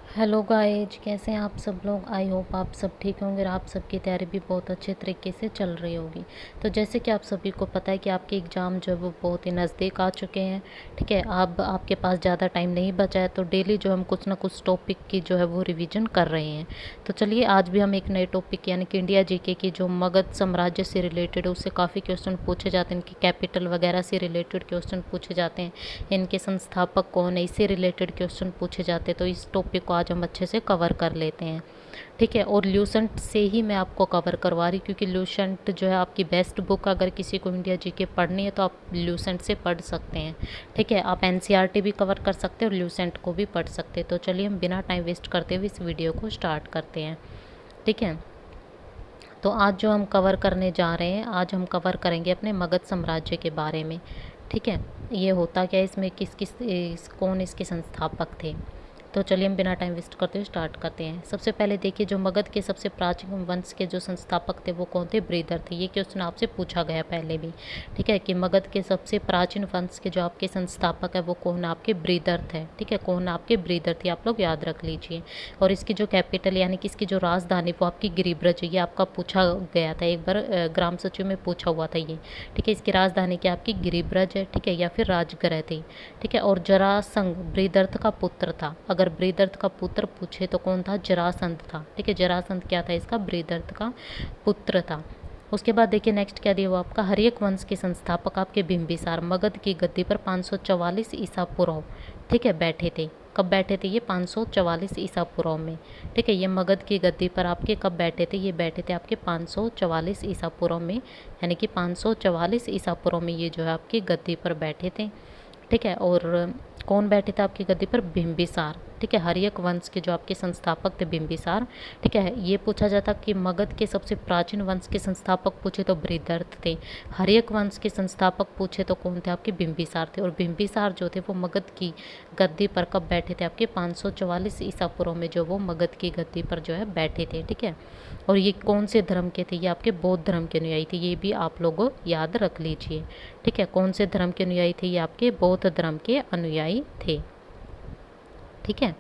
Hello guys, कैसे हैं आप सब लोग। आई होप आप सब ठीक होंगे और आप सबकी तैयारी भी बहुत अच्छे तरीके से चल रही होगी। तो जैसे कि आप सभी को पता है कि आपके एग्ज़ाम जो है वो बहुत ही नज़दीक आ चुके हैं। ठीक है, अब आपके पास ज़्यादा टाइम नहीं बचा है, तो डेली जो हम कुछ ना कुछ टॉपिक की जो है वो रिवीजन कर रहे हैं। तो चलिए आज भी हम एक नए टॉपिक यानी कि इंडिया जीके की जो मगध साम्राज्य से रिलेटेड है उससे काफ़ी क्वेश्चन पूछे जाते हैं। इनकी कैपिटल वगैरह से रिलेटेड क्वेश्चन पूछे जाते हैं, इनके संस्थापक कौन है इससे रिलेटेड क्वेश्चन पूछे जाते हैं। तो इस टॉपिक को आज हम अच्छे से कवर कर लेते हैं। ठीक है, और ल्यूसेंट से ही मैं आपको कवर करवा रही, क्योंकि ल्यूसेंट जो है आपकी बेस्ट बुक। अगर किसी को इंडिया जीके पढ़नी है तो आप ल्यूसेंट से पढ़ सकते हैं। ठीक है, आप एनसीईआरटी भी कवर कर सकते हैं और ल्यूसेंट को भी पढ़ सकते हैं। तो चलिए हम बिना टाइम वेस्ट करते हुए इस वीडियो को स्टार्ट करते हैं। ठीक है, तो आज जो हम कवर करने जा रहे हैं, आज हम कवर करेंगे अपने मगध साम्राज्य के बारे में। ठीक है, ये होता क्या, इसमें किस किस कौन इसके संस्थापक थे। तो चलिए हम बिना टाइम वेस्ट करते हुए स्टार्ट करते हैं। सबसे पहले देखिए, जो मगध के सबसे प्राचीन वंश के जो संस्थापक थे वो कौन थे, बृहद्रथ थे। ये क्वेश्चन आपसे पूछा गया पहले भी। ठीक है, कि मगध के सबसे प्राचीन वंश के जो आपके संस्थापक है वो कौन, आपके बृहद्रथ है। ठीक है, कौन आपके बृहद्रथ, आप लोग याद रख लीजिए। और इसकी जो कैपिटल यानी कि इसकी जो राजधानी वो आपकी गिरिब्रज, ये आपका पूछा गया था एक बार, ग्राम सचिव में पूछा हुआ था ये। ठीक है, इसकी राजधानी क्या आपकी गिरिब्रज है। ठीक है, या फिर राजगृह थी। ठीक है, और जरासंध बृहद्रथ का पुत्र था। अगर बृहद्रथ का पुत्र पूछे तो कौन था, जरासंध था। ठीक है, जरासंध क्या था, इसका बृहद्रथ का पुत्र था। उसके बाद देखिए नेक्स्ट क्या दिया हुआ आपका, हर्यक वंश के संस्थापक आपके बिंबिसार मगध की गद्दी पर 544 ईसा पूर्व, ठीक है, बैठे थे। कब बैठे थे ये, 544 ईसा पूर्व में। ठीक है, ये मगध की गद्दी पर आपके कब बैठे थे, ये बैठे थे आपके 544 ईसा पूर्व में। यानी कि 544 ईसा पूर्व में ये जो है आपकी गद्दी पर बैठे थे। ठीक है, और कौन बैठे थे आपकी गद्दी पर, बिंबिसार। ठीक है, हर्यक वंश के जो आपके संस्थापक थे बिंबिसार। ठीक है, ये पूछा जाता कि मगध के सबसे प्राचीन वंश के संस्थापक पूछे तो बृहद्रथ थे। हर्यक वंश के संस्थापक पूछे तो कौन थे, आपके बिंबिसार थे। और बिंबिसार जो थे वो मगध की गद्दी पर कब बैठे थे, आपके 544 ईसा पूर्व में जो वो मगध की गद्दी पर जो है बैठे थे। ठीक है, और ये कौन से धर्म के थे, ये आपके बौद्ध धर्म के अनुयायी थे। ये भी आप लोग याद रख लीजिए। ठीक है, कौन से धर्म के अनुयायी थे, ये आपके बौद्ध धर्म के अनुयायी थे। ठीक है,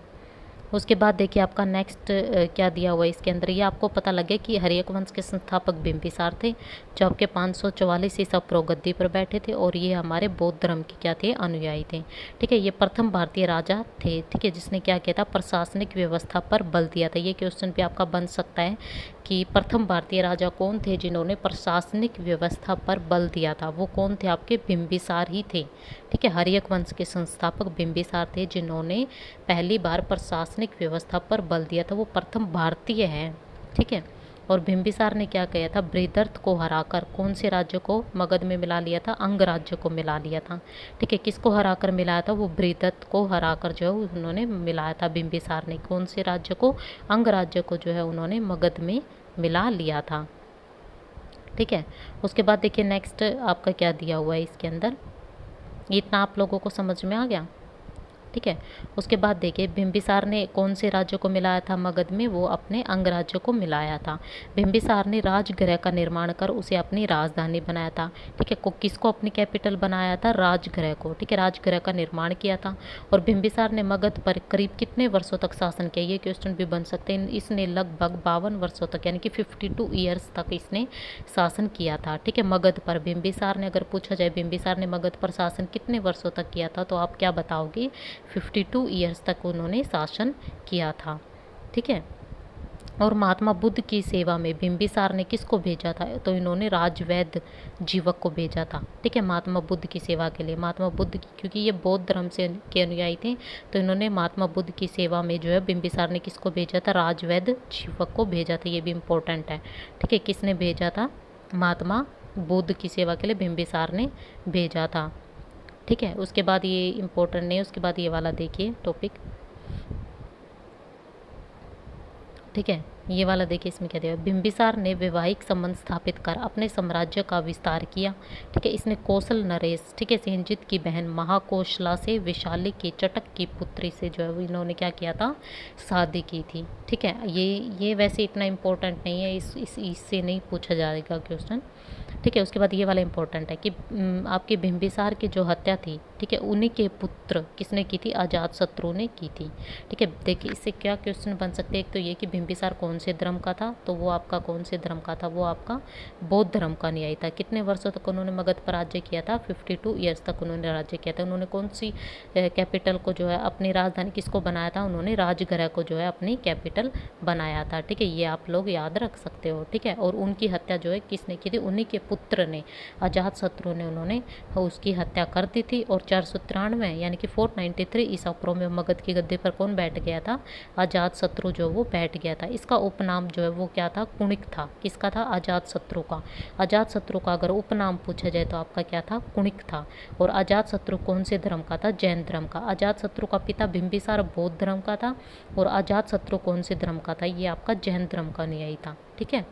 उसके बाद देखिए आपका नेक्स्ट क्या दिया हुआ है इसके अंदर, ये आपको पता लगे कि हर्यक वंश के संस्थापक बिंबिसार थे जो आपके 544 ईसा पूर्व गद्दी पर बैठे थे, और ये हमारे बौद्ध धर्म के क्या थे, अनुयायी थे। ठीक है, ये प्रथम भारतीय राजा थे। ठीक है, जिसने क्या किया था, प्रशासनिक व्यवस्था पर बल दिया था। ये क्वेश्चन भी आपका बन सकता है कि प्रथम भारतीय राजा कौन थे जिन्होंने प्रशासनिक व्यवस्था पर बल दिया था, वो कौन थे, आपके बिंबिसार ही थे। ठीक है, हर्यक वंश के संस्थापक बिंबिसार थे जिन्होंने पहली बार प्रशासनिक व्यवस्था पर बल दिया था, वो प्रथम भारतीय है। ठीक है, और बिंबिसार ने क्या किया था, बृहद्रथ को हराकर कौन से राज्य को मगध में मिला लिया था, अंग राज्य को मिला लिया था। ठीक है, किसको हराकर मिलाया था, वो बृहद्रथ को हराकर जो है उन्होंने मिलाया था। बिंबिसार ने कौन से राज्य को, अंग राज्य को जो है उन्होंने मगध में मिला लिया था। ठीक है, उसके बाद देखिए नेक्स्ट आपका क्या दिया हुआ है इसके अंदर, इतना आप लोगों को समझ में आ गया। ठीक है, उसके बाद देखिए बिंबिसार ने कौन से राज्य को मिलाया था मगध में, वो अपने अंग राज्य को मिलाया था। बिंबिसार ने राजगृह का निर्माण कर उसे अपनी राजधानी बनाया था। ठीक है, किसको अपनी कैपिटल बनाया था, राजगृह को। ठीक है, राजगृह का निर्माण किया था। और बिंबिसार ने मगध पर करीब कितने वर्षों तक शासन किया, ये क्वेश्चन भी बन सकते हैं। इसने लगभग 52 वर्षों तक यानी कि 52 ईयर्स तक इसने शासन किया था। ठीक है, मगध पर बिंबिसार ने, अगर पूछा जाए बिंबिसार ने मगध पर शासन कितने वर्षों तक किया था, तो आप क्या बताओगे, 52 ईयर्स तक उन्होंने शासन किया था। ठीक है, और महात्मा बुद्ध की सेवा में बिंबिसार ने किसको भेजा था, तो इन्होंने राजवैद्य जीवक को भेजा था। ठीक है, महात्मा बुद्ध की सेवा के लिए, महात्मा बुद्ध की, क्योंकि ये बौद्ध धर्म से के अनुयायी थे, तो इन्होंने महात्मा बुद्ध की सेवा में जो है बिंबिसार ने किसको भेजा था, राजवैद्य जीवक को भेजा था। ये भी इम्पोर्टेंट है। ठीक है, किसने भेजा था, महात्मा बुद्ध की सेवा के लिए बिंबिसार ने भेजा था। ठीक है, उसके बाद ये इम्पोर्टेंट नहीं, उसके बाद ये वाला देखिए टॉपिक। ठीक है, ये वाला देखिए, इसमें क्या दिया, बिंबिसार ने वैवाहिक संबंध स्थापित कर अपने साम्राज्य का विस्तार किया। ठीक है, इसने कौशल नरेश, ठीक है, सिंहजित की बहन महाकोशला से वैशाली की चटक की पुत्री से जो है इन्होंने क्या किया था, शादी की थी। ठीक है, ये वैसे इतना इम्पोर्टेंट नहीं है, इससे नहीं पूछा जाएगा क्वेश्चन। ठीक है। उसके बाद ये वाला इंपॉर्टेंट है कि आपके बिंबिसार की जो हत्या थी, ठीक है, उन्हीं के पुत्र किसने की थी? अजातशत्रु ने की थी। ठीक है, देखिए इससे क्या क्वेश्चन बन सकते हैं। एक तो ये कि बिंबिसार कौन से धर्म का था, तो वो आपका कौन से धर्म का था? वो आपका बौद्ध धर्म का अनुयायी था। कितने वर्षों तक उन्होंने मगध पर राज्य किया था? 52 ईयर्स तक उन्होंने राज्य किया था। उन्होंने कौन सी कैपिटल को जो है अपनी राजधानी किसको बनाया था? उन्होंने राजगृह को जो है अपनी कैपिटल बनाया था। ठीक है, ये आप लोग याद रख सकते हो। ठीक है, और उनकी हत्या जो है किसने की थी? उन्हीं के पुत्र ने, अजातशत्रु ने, उन्होंने उसकी हत्या कर दी थी। और 493 यानी कि 493 ईसा पूर्व में मगध की गद्दी पर कौन बैठ गया था? अजातशत्रु जो वो बैठ गया था। इसका उपनाम जो है वो क्या था? कुणिक था। किसका था? अजातशत्रु का। अजातशत्रु का अगर उपनाम पूछा जाए तो आपका क्या था? कुणिक था। और अजातशत्रु कौन से धर्म का था? जैन धर्म का। अजातशत्रु का पिता बिंबिसार बौद्ध धर्म का था और अजातशत्रु कौन से धर्म का था? ये आपका जैन धर्म का अनुयायी था। ठीक है,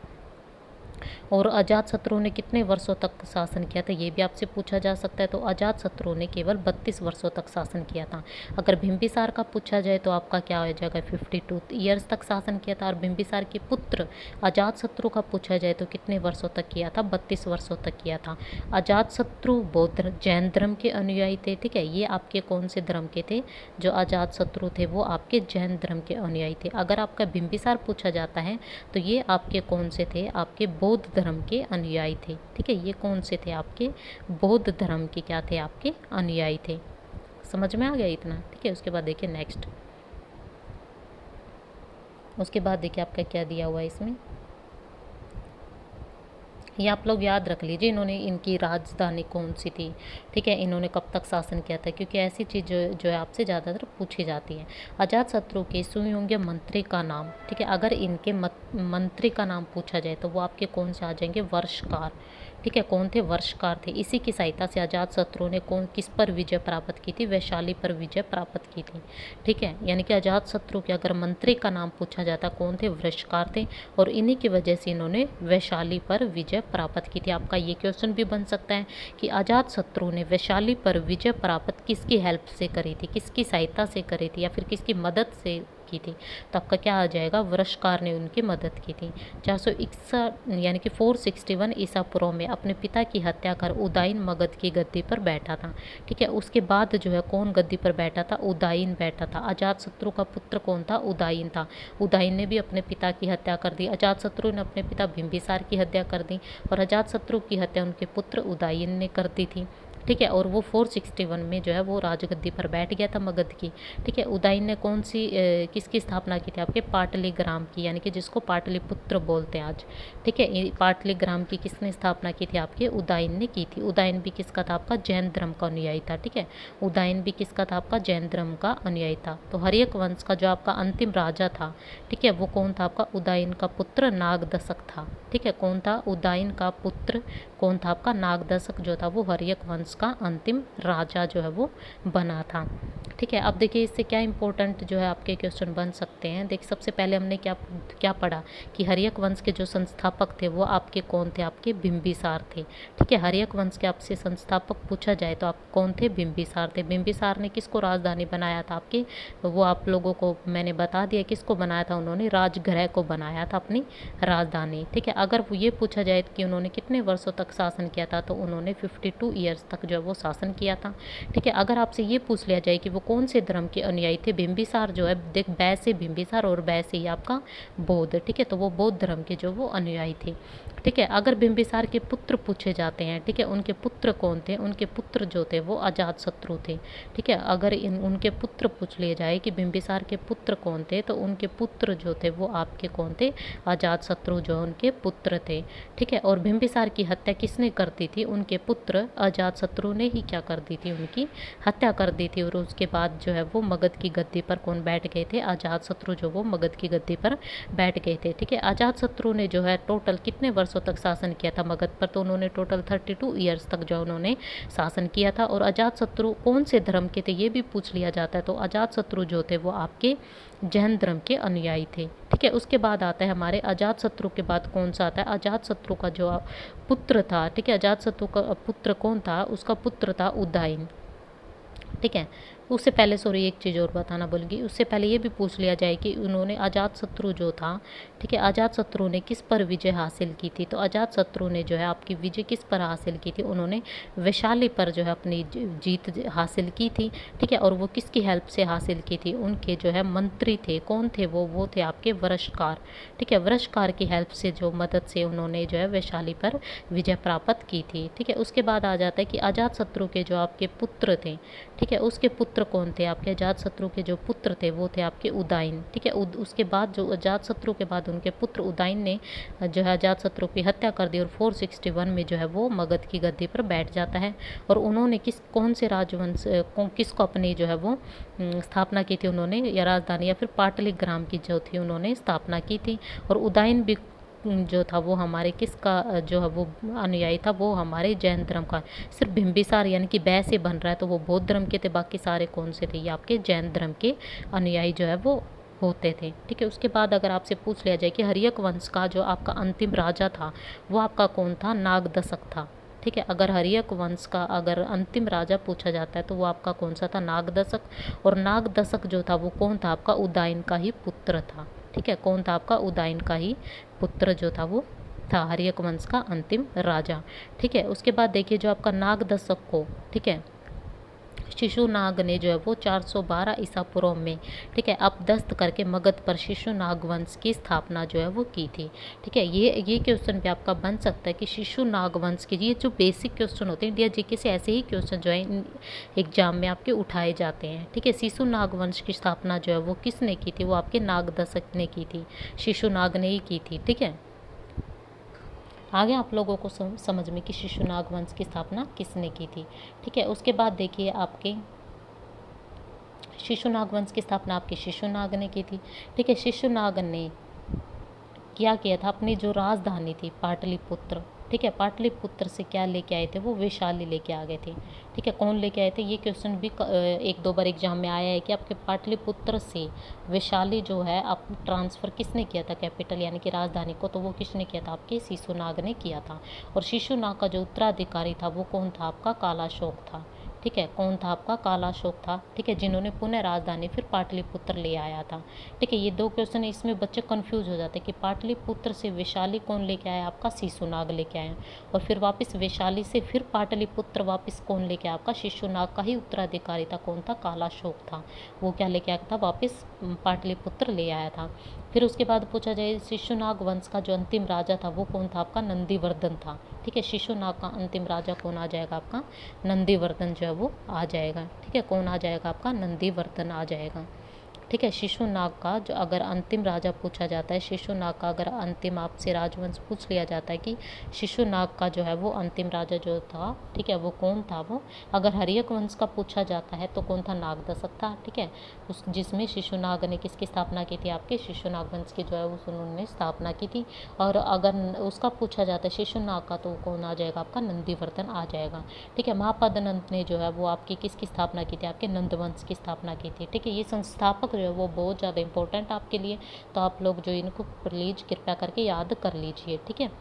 और अजातशत्रु ने कितने वर्षों तक शासन किया था? ये भी आपसे पूछा जा सकता है। तो अजातशत्रु ने केवल 32 वर्षों तक शासन किया था। अगर बिंबिसार का पूछा जाए तो आपका क्या हो जाएगा? 52 ईयर्स तक शासन किया था। और बिंबिसार के पुत्र अजातशत्रु का पूछा जाए तो कितने वर्षों तक किया था? 32 वर्षों तक किया था। अजातशत्रु बौद्ध जैन धर्म के अनुयायी थे। ठीक है, ये आपके कौन से धर्म के थे? जो अजातशत्रु थे वो आपके जैन धर्म के अनुयायी थे। अगर आपका बिंबिसार पूछा जाता है तो ये आपके कौन से थे? आपके बौद्ध धर्म के अनुयायी थे। ठीक है, ये कौन से थे? आपके बौद्ध धर्म के क्या थे? आपके अनुयायी थे। समझ में आ गया इतना? ठीक है, उसके बाद देखिए नेक्स्ट। उसके बाद देखिए आपका क्या दिया हुआ है इसमें, ये आप लोग याद रख लीजिए। इन्होंने, इनकी राजधानी कौन सी थी? ठीक है, इन्होंने कब तक शासन किया था? क्योंकि ऐसी चीज़ जो है आपसे ज़्यादातर पूछी जाती है। अजातशत्रु के सुयोग्य मंत्री का नाम। ठीक है, अगर इनके मंत्री का नाम पूछा जाए तो वो आपके कौन से आ जाएंगे? वर्षकार। ठीक है, कौन थे? वर्षकार थे। इसी की सहायता से अजातशत्रु ने किस पर विजय प्राप्त की थी? वैशाली पर विजय प्राप्त की थी। ठीक है, यानी कि अजातशत्रु के अगर मंत्री का नाम पूछा जाता कौन थे? वर्षकार थे। और इन्हीं की वजह से इन्होंने वैशाली पर विजय प्राप्त की थी। आपका ये क्वेश्चन भी बन सकता है कि अजातशत्रु ने वैशाली पर विजय प्राप्त किसकी हेल्प से करी थी? किसकी सहायता से करी थी या फिर किसकी मदद से की थी? तो आपका क्या आ जाएगा? वर्षकार ने उनकी मदद की थी। 461 यानी कि 461 ईसा पूर्व में अपने पिता की हत्या कर उदायन मगध की गद्दी पर बैठा था। ठीक है, उसके बाद जो है कौन गद्दी पर बैठा था? उदायन बैठा था। अजातशत्रु का पुत्र कौन था? उदायन था। उदायन ने भी अपने पिता की हत्या कर दी। अजातशत्रु ने अपने पिता बिंबिसार की हत्या कर दी और अजातशत्रु की हत्या उनके पुत्र उदायन ने कर दी थी। ठीक है, और वो 461 में जो है वो राजगद्दी पर बैठ गया था मगध की। ठीक है, उदायन ने कौन सी किसकी स्थापना की थी? आपके पाटलिग्राम की, यानी कि जिसको पाटलिपुत्र बोलते हैं आज। ठीक है, पाटलिग्राम की किसने स्थापना की थी? आपके उदायन ने की थी। उदायन भी किसका था? आपका जैन धर्म का अनुयायी था। ठीक है, उदायन भी किसका था? आपका जैन धर्म का अनुयायी था। तो हर्यक वंश का जो आपका अंतिम राजा था, ठीक है, वो कौन था? आपका उदायन का पुत्र नागदशक था। ठीक है, कौन था? उदायन का पुत्र कौन था? आपका नागदशक जो था वो हर्यक वंश का अंतिम राजा जो है वो बना था। ठीक है, अब देखिए इससे क्या इंपॉर्टेंट जो है आपके क्वेश्चन बन सकते हैं। देखिए सबसे पहले हमने क्या क्या पढ़ा कि हर्यक वंश के जो संस्थापक थे वो आपके कौन थे? आपके बिंबिसार थे। ठीक है, हर्यक वंश के आपसे संस्थापक पूछा जाए तो आप कौन थे? बिंबिसार थे। बिंबिसार ने किसको राजधानी बनाया था आपके? वो आप लोगों को मैंने बता दिया किसको बनाया था उन्होंने? राजगृह को बनाया था अपनी राजधानी। ठीक है, अगर वो ये पूछा जाए कि उन्होंने कितने वर्षों तक शासन किया था तो उन्होंने 52 ईयर्स तक जो है वो शासन किया था। ठीक है, अगर आपसे ये पूछ लिया जाए कि वो कौन से धर्म के अनुयायी थे? बिंबिसार जो है, देख बै से बिंबिसार और बै से ही आपका बौद्ध। ठीक है, तो वो बौद्ध धर्म के जो वो अनुयायी थे। ठीक है, अगर बिंबिसार के पुत्र पूछे जाते हैं, ठीक है, उनके पुत्र कौन थे? उनके पुत्र जो थे वो अजातशत्रु थे। ठीक है, अगर उनके पुत्र पूछ लिए जाए कि बिंबिसार के पुत्र कौन थे तो उनके पुत्र जो थे वो आपके कौन थे? अजातशत्रु जो उनके पुत्र थे। ठीक है, और बिंबिसार की हत्या किसने कर दी थी? उनके पुत्र अजातशत्रु ने ही क्या कर दी थी? उनकी हत्या कर दी थी। और उसके बाद जो है वो मगध की गद्दी पर कौन बैठ गए थे? अजातशत्रु जो वो मगध की गद्दी पर बैठ गए थे। ठीक है, अजातशत्रु ने जो है टोटल कितने वर्षों तक शासन किया था मगध पर? तो उन्होंने टोटल 32 ईयर्स तक जो उन्होंने शासन किया था। और अजातशत्रु कौन से धर्म के थे ये भी पूछ लिया जाता है। तो अजातशत्रु जो थे वो आपके जैन धर्म के अनुयायी थे। ठीक है, उसके बाद आता है हमारे अजातशत्रु के बाद कौन सा आता है? अजातशत्रु का जो पुत्र था, ठीक है, अजातशत्रु का पुत्र कौन था? उसका पुत्र था उदायन। ठीक है, उससे पहले सॉरी एक चीज़ और बताना भूल गई, उससे पहले ये भी पूछ लिया जाए कि उन्होंने अजातशत्रु जो था, ठीक है, अजातशत्रु ने किस पर विजय हासिल की थी। तो अजातशत्रु ने जो है आपकी विजय किस पर हासिल की थी, उन्होंने वैशाली पर जो है अपनी जीत हासिल की थी, ठीक है। और वो किसकी हेल्प से हासिल की थी, उनके जो है मंत्री थे, कौन थे वो थे आपके वृषकार, ठीक है। वृषकार की हेल्प से जो मदद से उन्होंने जो है वैशाली पर विजय प्राप्त की थी, ठीक है। उसके बाद आ जाता है कि अजातशत्रु के जो आपके पुत्र थे, ठीक है, उसके पुत्र कौन थे, आपके अजातशत्रु के जो पुत्र थे वो थे आपके उदयन, ठीक है। उसके बाद जो अजातशत्रु के बाद उनके पुत्र उदयन ने जो है अजातशत्रु की हत्या कर दी और 461 में जो है वो मगध की गद्दी पर बैठ जाता है। और उन्होंने कौन से राजवंश किसको अपनी जो है वो स्थापना की थी उन्होंने, या राजधानी या फिर पाटलिग्राम की जो थी उन्होंने स्थापना की थी। और उदयन भी जो था वो हमारे किसका जो है वो अनुयायी था, वो हमारे जैन धर्म का। सिर्फ बिंबिसार यानी कि बै से बन रहा है तो वो बौद्ध धर्म के थे, बाकी सारे कौन से थे, ये आपके जैन धर्म के अनुयायी जो है वो होते थे, ठीक है। उसके बाद अगर आपसे पूछ लिया जाए कि हर्यक वंश का जो आपका अंतिम राजा था वो आपका कौन था, नागदशक था, ठीक है। अगर हर्यक वंश का अगर अंतिम राजा पूछा जाता है तो वो आपका कौन सा था, नागदशक। और नागदशक जो था वो कौन था, आपका उदयन का ही पुत्र था, ठीक है। कौन था आपका, उदयन का ही पुत्र जो था वो था हर्यक वंश का अंतिम राजा, ठीक है। उसके बाद देखिए जो आपका नागदशक को, ठीक है, शिशुनाग ने जो है वो 412 ईसा पूर्व में, ठीक है, अपदस्थ करके मगध पर शिशुनाग वंश की स्थापना जो है वो की थी, ठीक है। ये क्वेश्चन भी आपका बन सकता है कि शिशुनाग वंश के, ये जो बेसिक क्वेश्चन होते हैं इंडिया जीके से, ऐसे ही क्वेश्चन जो है एग्जाम में आपके उठाए जाते हैं, ठीक है। शिशुनाग वंश की स्थापना जो है वो किसने की थी, वो आपके नागदशक ने की थी, शिशुनाग ने ही की थी, ठीक है। आगे आप लोगों को समझ में कि शिशुनाग वंश की स्थापना किसने की थी, ठीक है। उसके बाद देखिए आपके शिशुनाग वंश की स्थापना आपके शिशुनाग ने की थी, ठीक है। शिशुनाग ने क्या किया था, अपनी जो राजधानी थी पाटलिपुत्र, ठीक है, पाटलिपुत्र से क्या लेके आए थे, वो वैशाली लेके आ गए थे, ठीक है। कौन लेके आए थे, ये क्वेश्चन भी एक दो बार एग्जाम में आया है कि आपके पाटलिपुत्र से वैशाली जो है आप ट्रांसफ़र किसने किया था कैपिटल यानी कि राजधानी को, तो वो किसने किया था, आपके शिशुनाग ने किया था। और शिशुनाग का जो उत्तराधिकारी था वो कौन था, आपका कालाशोक था, ठीक है। कौन था, आपका कालाशोक था, ठीक है, जिन्होंने पुनः राजधानी फिर पाटलिपुत्र ले आया था, ठीक है। ये दो क्वेश्चन इसमें बच्चे कंफ्यूज हो जाते हैं कि पाटलिपुत्र से वैशाली कौन लेके आया, आपका शिशुनाग लेके आया, और फिर वापस वैशाली से फिर पाटलिपुत्र वापस कौन लेके आया, आपका शिशुनाग का ही उत्तराधिकारी था, कौन था, कालाशोक था, वो क्या लेके आया था, वापस पाटलिपुत्र ले आया था। फिर उसके बाद पूछा जाए शिशुनाग वंश का जो अंतिम राजा था वो कौन था, आपका नंदीवर्धन था, ठीक है। शिशुनाग का अंतिम राजा कौन आ जाएगा, आपका नंदीवर्धन जो है वो आ जाएगा, ठीक है। कौन आ जाएगा, आपका नंदीवर्धन आ जाएगा, ठीक है। शिशुनाग का जो अगर अंतिम राजा पूछा जाता है, शिशुनाग का अगर अंतिम आपसे राजवंश पूछ लिया जाता है कि शिशुनाग का जो है वो अंतिम राजा जो था, ठीक है, वो कौन था, वो अगर हर्यक वंश का पूछा जाता है तो कौन था, नागदशक था, ठीक है। उस जिसमें शिशुनाग ने किसकी स्थापना की थी, आपके शिशुनाग वंश की जो है उस उन्होंने स्थापना की थी। और अगर उसका पूछा जाता है शिशुनाग का तो कौन आ जाएगा, आपका नंदीवर्धन आ जाएगा, ठीक है। महापद्मनंद ने जो है वो आपकी किसकी स्थापना की थी, आपके नंदवंश की स्थापना की थी, ठीक है। ये संस्थापक जो है वो बहुत ज़्यादा इंपॉर्टेंट आपके लिए, तो आप लोग जो इनको प्लीज कृपया करके याद कर लीजिए, ठीक है।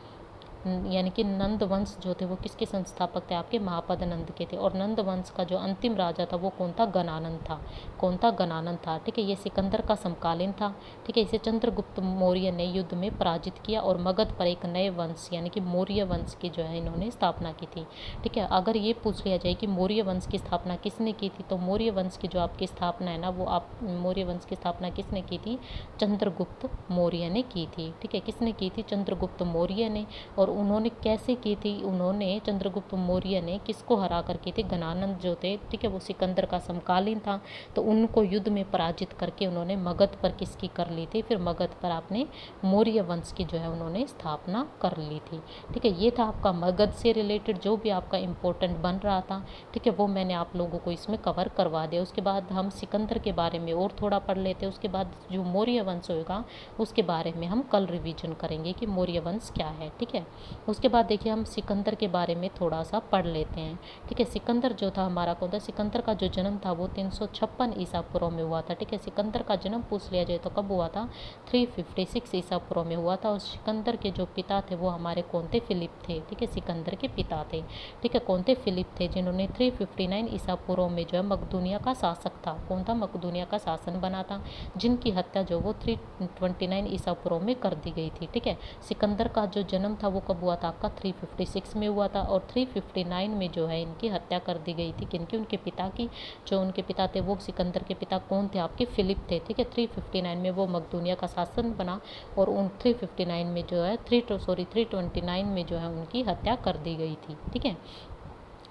यानी कि नंद वंश जो थे वो किसके संस्थापक थे, आपके महापद नंद के थे। और नंद वंश का जो अंतिम राजा था वो कौन था, गणानंद था, कौन था, गणानंद था, ठीक है। ये सिकंदर का समकालीन था, ठीक है। इसे चंद्रगुप्त मौर्य ने युद्ध में पराजित किया और मगध पर एक नए वंश यानी कि मौर्य वंश की जो है इन्होंने स्थापना की थी, ठीक है। अगर ये पूछ लिया जाए कि मौर्य वंश की स्थापना किसने की थी, तो मौर्य वंश की जो आपकी स्थापना है ना, वो आप मौर्य वंश की स्थापना किसने की थी, चंद्रगुप्त मौर्य ने की थी, ठीक है। किसने की थी, चंद्रगुप्त मौर्य ने। और उन्होंने कैसे की थी, उन्होंने चंद्रगुप्त मौर्य ने किसको हरा कर की थी, गणानंद जो थे, ठीक है, वो सिकंदर का समकालीन था, तो उनको युद्ध में पराजित करके उन्होंने मगध पर किसकी कर ली थी, फिर मगध पर आपने मौर्य वंश की जो है उन्होंने स्थापना कर ली थी, ठीक है। ये था आपका मगध से रिलेटेड जो भी आपका इम्पोर्टेंट बन रहा था, ठीक है, वो मैंने आप लोगों को इसमें कवर करवा दिया। उसके बाद हम सिकंदर के बारे में और थोड़ा पढ़ लेते हैं, उसके बाद जो मौर्य वंश होगा उसके बारे में हम कल रिवीजन करेंगे कि मौर्य वंश क्या है, ठीक है। उसके बाद देखिए हम सिकंदर के बारे में थोड़ा सा पढ़ लेते हैं। ठीक है, सिकंदर जो था हमारा कौन था, सिकंदर का जो जन्म था वो 356 ईसा पूर्व में हुआ था। ठीक है, सिकंदर का जन्म पूछ लिया जाए तो कब हुआ था, 356 ईसा पूर्व में हुआ था। और सिकंदर के जो पिता थे वो हमारे कौन थे, फिलिप थे। ठीक है, सिकंदर के पिता थे, ठीक है, कौन थे, फिलिप थे, जिन्होंने 359 ईसा पूर्व में जो है मकदूनिया का शासक था, कौन था, मकदूनिया का शासन बना था, जिनकी हत्या जो वो 329 ईसा पूर्व में कर दी गई थी। ठीक है, सिकंदर का जो जन्म था वो कब हुआ था आपका, 356 में हुआ था, और 359 में जो है इनकी हत्या कर दी गई थी, किनकी, उनके पिता की। जो उनके पिता थे वो सिकंदर के पिता कौन थे आपके, फिलिप थे। ठीक है, 359 में वो मकदूनिया का शासन बना, और उन 359 में जो है 329 में जो है उनकी हत्या कर दी गई थी। ठीक है,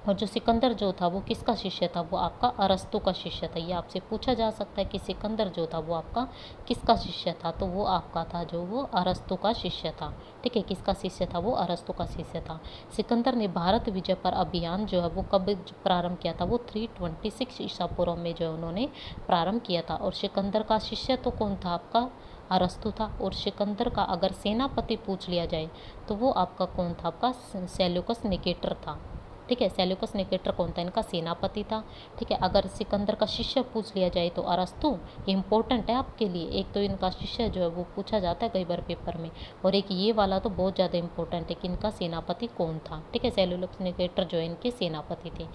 और जो सिकंदर जो था वो किसका शिष्य था, वो आपका अरस्तु का शिष्य था। ये आपसे पूछा जा सकता है कि सिकंदर जो था वो आपका किसका शिष्य था, तो वो आपका था जो वो अरस्तु का शिष्य था। ठीक है, किसका शिष्य था, वो अरस्तु का शिष्य था। सिकंदर ने भारत विजय पर अभियान जो है वो कब प्रारंभ किया था, वो 326 ईसा पूर्व में जो उन्होंने प्रारंभ किया था। और सिकंदर का शिष्य तो कौन था आपका, अरस्तु था। और सिकंदर का अगर सेनापति पूछ लिया जाए तो वो आपका कौन था, आपका सेल्यूकस निकेटर था। ठीक है, सेल्यूकस निकेटर कौन था, इनका सेनापति था। ठीक है, अगर सिकंदर का शिष्य पूछ लिया जाए तो अरस्तु, ये इंपॉर्टेंट है आपके लिए। एक तो इनका शिष्य जो है वो पूछा जाता है कई बार पेपर में, और एक ये वाला तो बहुत ज़्यादा इंपॉर्टेंट है कि इनका सेनापति कौन था। ठीक है, सेल्यूकस निकेटर जो है इनके सेनापति थे।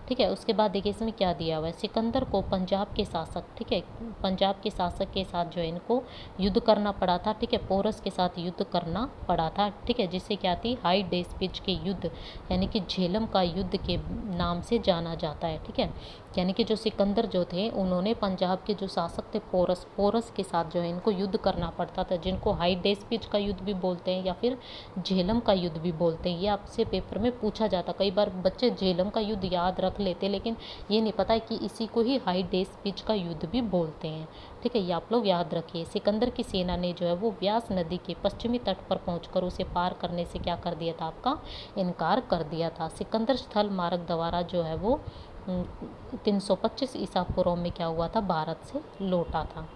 ठीक है, उसके बाद देखिए इसमें क्या दिया हुआ है, सिकंदर को पंजाब के शासक, ठीक है, पंजाब के शासक के साथ जो है इनको युद्ध करना पड़ा था। ठीक है, पोरस के साथ युद्ध करना पड़ा था। ठीक है, जिससे क्या थी, हाई डेस्पिच के युद्ध, यानी कि झेलम का युद्ध के नाम से जाना जाता है। ठीक है, यानी कि जो सिकंदर जो थे उन्होंने पंजाब के जो शासक थे पोरस के साथ जो है इनको युद्ध करना पड़ता था, जिनको हाई डेस्पिच का युद्ध भी बोलते हैं या फिर झेलम का युद्ध भी बोलते हैं। ये आपसे पेपर में पूछा जाता, कई बार बच्चे झेलम का युद्ध याद रख लेते, लेकिन ये नहीं पता है कि इसी को ही हाई डेस्पिच का युद्ध भी बोलते हैं। ठीक है, ये आप लोग याद रखिए। सिकंदर की सेना ने जो है वो व्यास नदी के पश्चिमी तट पर पहुंचकर उसे पार करने से क्या कर दिया था, आपका इनकार कर दिया था। सिकंदर स्थल मार्ग द्वारा जो है वो 325 ईसा पूर्व में क्या हुआ था, भारत से लौटा था।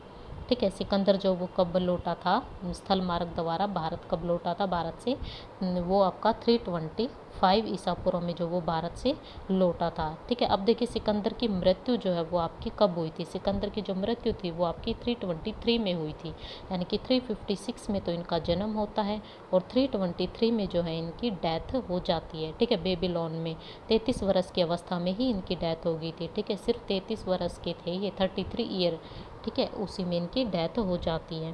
ठीक है, सिकंदर जो वो कब लौटा था, स्थल मार्ग द्वारा भारत कब लौटा था, भारत से, वो आपका 325 ईसा पूर्व में जो वो भारत से लौटा था। ठीक है, अब देखिए सिकंदर की मृत्यु जो है वो आपकी कब हुई थी, सिकंदर की जो मृत्यु थी वो आपकी 323 में हुई थी, यानी कि 356 में तो इनका जन्म होता है और 323 में जो है इनकी डेथ हो जाती है। ठीक है, बेबीलोन में 33 वर्ष की अवस्था में ही इनकी डेथ हो गई थी। ठीक है, सिर्फ 33 वर्ष के थे ये, 33 ईयर। ठीक है, उसी में इनकी डेथ हो जाती है।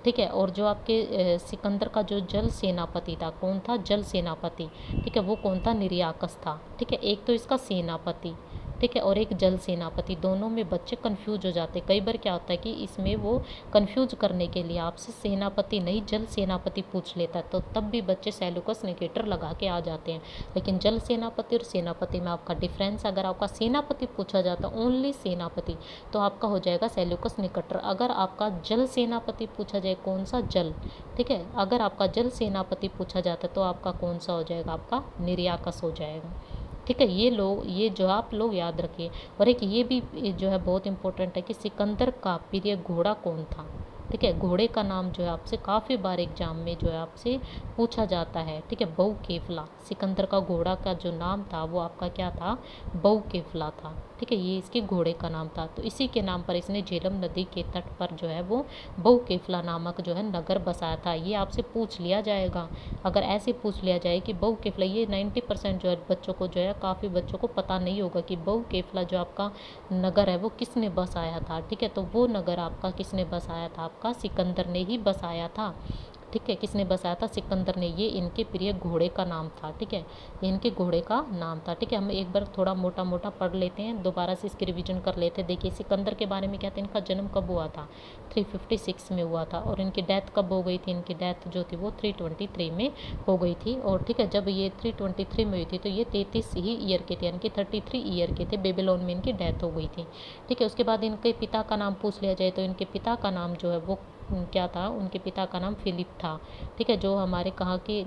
ठीक है, और जो आपके सिकंदर का जो जल सेनापति था, कौन था, जल सेनापति। ठीक है, वो कौन था, निर्याकस था। ठीक है, एक तो इसका सेनापति, ठीक है, और एक जल सेनापति, दोनों में बच्चे कंफ्यूज हो जाते। कई बार क्या होता है कि इसमें वो कंफ्यूज करने के लिए आपसे सेनापति नहीं जल सेनापति पूछ लेता है, तो तब भी बच्चे सेल्यूकस निकेटर लगा के आ जाते हैं। लेकिन जल सेनापति और सेनापति में आपका डिफरेंस, अगर आपका सेनापति पूछा जाता ओनली सेनापति, तो आपका हो जाएगा सेल्यूकस निकेटर। अगर आपका जल सेनापति पूछा जाए, कौन सा, जल, ठीक है, अगर आपका जल सेनापति पूछा जाता है तो आपका कौन सा हो जाएगा, आपका निर्याकस हो जाएगा। ठीक है, ये जो आप लोग याद रखिए। और एक ये भी जो है बहुत इंपॉर्टेंट है कि सिकंदर का प्रिय घोड़ा कौन था। ठीक है, घोड़े का नाम जो है आपसे काफ़ी बार एग्जाम में जो है आपसे पूछा जाता है। ठीक है, बहु केफला, सिकंदर का घोड़ा का जो नाम था वो आपका क्या था, बहु केफला था। ठीक है, ये इसके घोड़े का नाम था, तो इसी के नाम पर इसने झेलम नदी के तट पर जो है वो बहु केफला नामक जो है नगर बसाया था। ये आपसे पूछ लिया जाएगा, अगर ऐसे पूछ लिया जाए कि बहु केफला, ये 90% जो है बच्चों को जो है, काफ़ी बच्चों को पता नहीं होगा कि बहु केफला जो आपका नगर है वो किसने बसाया था। ठीक है, तो वो नगर आपका किसने बसाया था, आपका सिकंदर ने ही बसाया था। ठीक है, किसने बसाया था, सिकंदर ने। ये इनके प्रिय घोड़े का नाम था। ठीक है, ये इनके घोड़े का नाम था। ठीक है, हम एक बार थोड़ा मोटा मोटा पढ़ लेते हैं, दोबारा से इसकी रिवीजन कर लेते हैं। देखिए सिकंदर के बारे में क्या था, इनका जन्म कब हुआ था, 356 में हुआ था, और इनकी डेथ कब हो गई थी, इनकी डेथ जो थी वो 323 में हो गई थी। और ठीक है, जब ये 323 में हुई थी तो ये 33 ही ईयर के थे, यानी कि 33 ईयर के थे, बेबीलोन में इनकी डेथ हो गई थी। ठीक है, उसके बाद इनके पिता का नाम पूछ लिया जाए तो इनके पिता का नाम जो है वो क्या था, उनके पिता का नाम फिलिप था। ठीक है, जो हमारे कहाँ के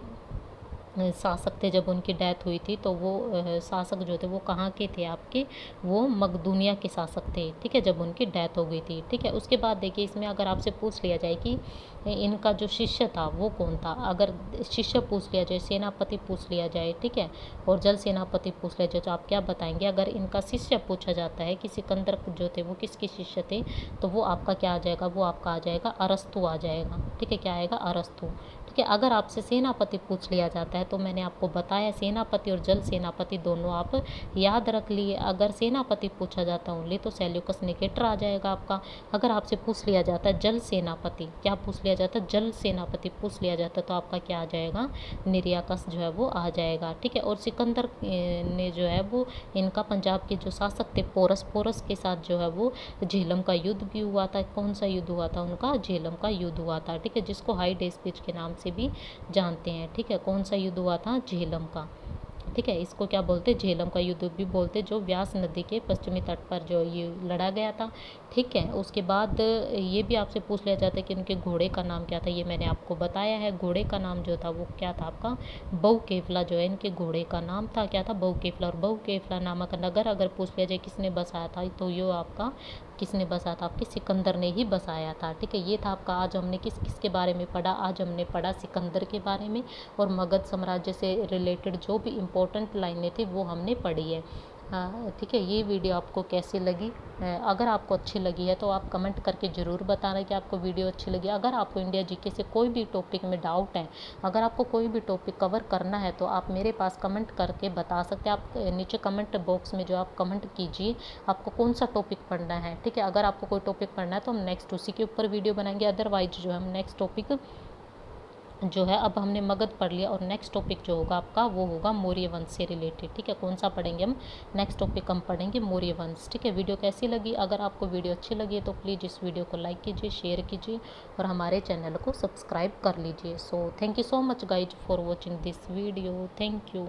शासक थे जब उनकी डेथ हुई थी, तो वो शासक जो थे वो कहाँ के थे आपके, वो मकदूनिया के शासक थे, ठीक है, जब उनकी डेथ हो गई थी, ठीक है। उसके बाद देखिए इसमें अगर आपसे पूछ लिया जाए कि इनका जो शिष्य था वो कौन था, अगर शिष्य पूछ लिया जाए, सेनापति पूछ लिया जाए, ठीक है, और जल सेनापति पूछ लिया जाए, तो आप क्या बताएंगे? अगर इनका शिष्य पूछा जाता है कि सिकंदर जो थे वो किसके शिष्य थे, तो वो आपका क्या आ जाएगा? वो आपका आ जाएगा अरस्तु आ जाएगा, ठीक है, क्या आएगा? अरस्तु, ठीक है। अगर आपसे सेनापति पूछ लिया जाता है, तो मैंने आपको बताया सेनापति और जल सेनापति दोनों आप याद रख लिए। अगर सेनापति पूछा जाता है ओनली, तो सेल्यूकस निकेटर आ जाएगा आपका। अगर आपसे पूछ लिया जाता है जल सेनापति, क्या पूछ लिया जाता है? जल सेनापति पूछ लिया जाता है, तो आपका क्या आ जाएगा? निर्याकस जो है वो आ जाएगा, ठीक है। और सिकंदर ने जो है वो इनका पंजाब के जो शासक थे पोरस के साथ जो है वो झेलम का युद्ध भी हुआ था। कौन सा युद्ध हुआ था उनका? झेलम का युद्ध हुआ था, ठीक है, जिसको हाई डे स्पीच के नाम से भी जानते हैं, ठीक है। कौन सा युद्ध हुआ था? झेलम का, ठीक है। इसको क्या बोलते? झेलम का युद्ध भी बोलते, जो व्यास नदी के पश्चिमी तट पर जो ये लड़ा गया था, ठीक है। उसके बाद ये भी आपसे पूछ लिया जाता है कि उनके घोड़े का नाम क्या था, ये मैंने आपको बताया है। घोड़े का नाम जो था वो क्या था आपका? बहुकेफला जो है इनके घोड़े का नाम था, क्या था? बहुकेफला। और बहुकेफला नामक नगर अगर पूछ लिया जाए किसने बसाया था, तो ये आपका किसने बसाया था? आपके सिकंदर ने ही बसाया था, ठीक है। ये था आपका। आज हमने किस किस के बारे में पढ़ा? आज हमने पढ़ा सिकंदर के बारे में, और मगध साम्राज्य से रिलेटेड जो भी इम्पोर्टेंट लाइनें थी वो हमने पढ़ी है, ठीक है। ये वीडियो आपको कैसी लगी? अगर आपको अच्छी लगी है तो आप कमेंट करके ज़रूर बताना कि आपको वीडियो अच्छी लगी। अगर आपको इंडिया जीके से कोई भी टॉपिक में डाउट है, अगर आपको कोई भी टॉपिक कवर करना है, तो आप मेरे पास कमेंट करके बता सकते हैं। आप नीचे कमेंट बॉक्स में जो आप कमेंट कीजिए आपको कौन सा टॉपिक पढ़ना है, ठीक है। अगर आपको कोई टॉपिक पढ़ना है तो हम नेक्स्ट उसी के ऊपर वीडियो बनाएंगे। अदरवाइज जो है हम नेक्स्ट टॉपिक जो है, अब हमने मगध पढ़ लिया, और नेक्स्ट टॉपिक जो होगा आपका वो होगा मौर्य वंश से रिलेटेड, ठीक है। कौन सा पढ़ेंगे हम? नेक्स्ट टॉपिक हम पढ़ेंगे मौर्य वंश, ठीक है। वीडियो कैसी लगी? अगर आपको वीडियो अच्छी लगी है तो प्लीज़ इस वीडियो को लाइक कीजिए, शेयर कीजिए, और हमारे चैनल को सब्सक्राइब कर लीजिए। So thank you so much guys for watching this video. Thank you.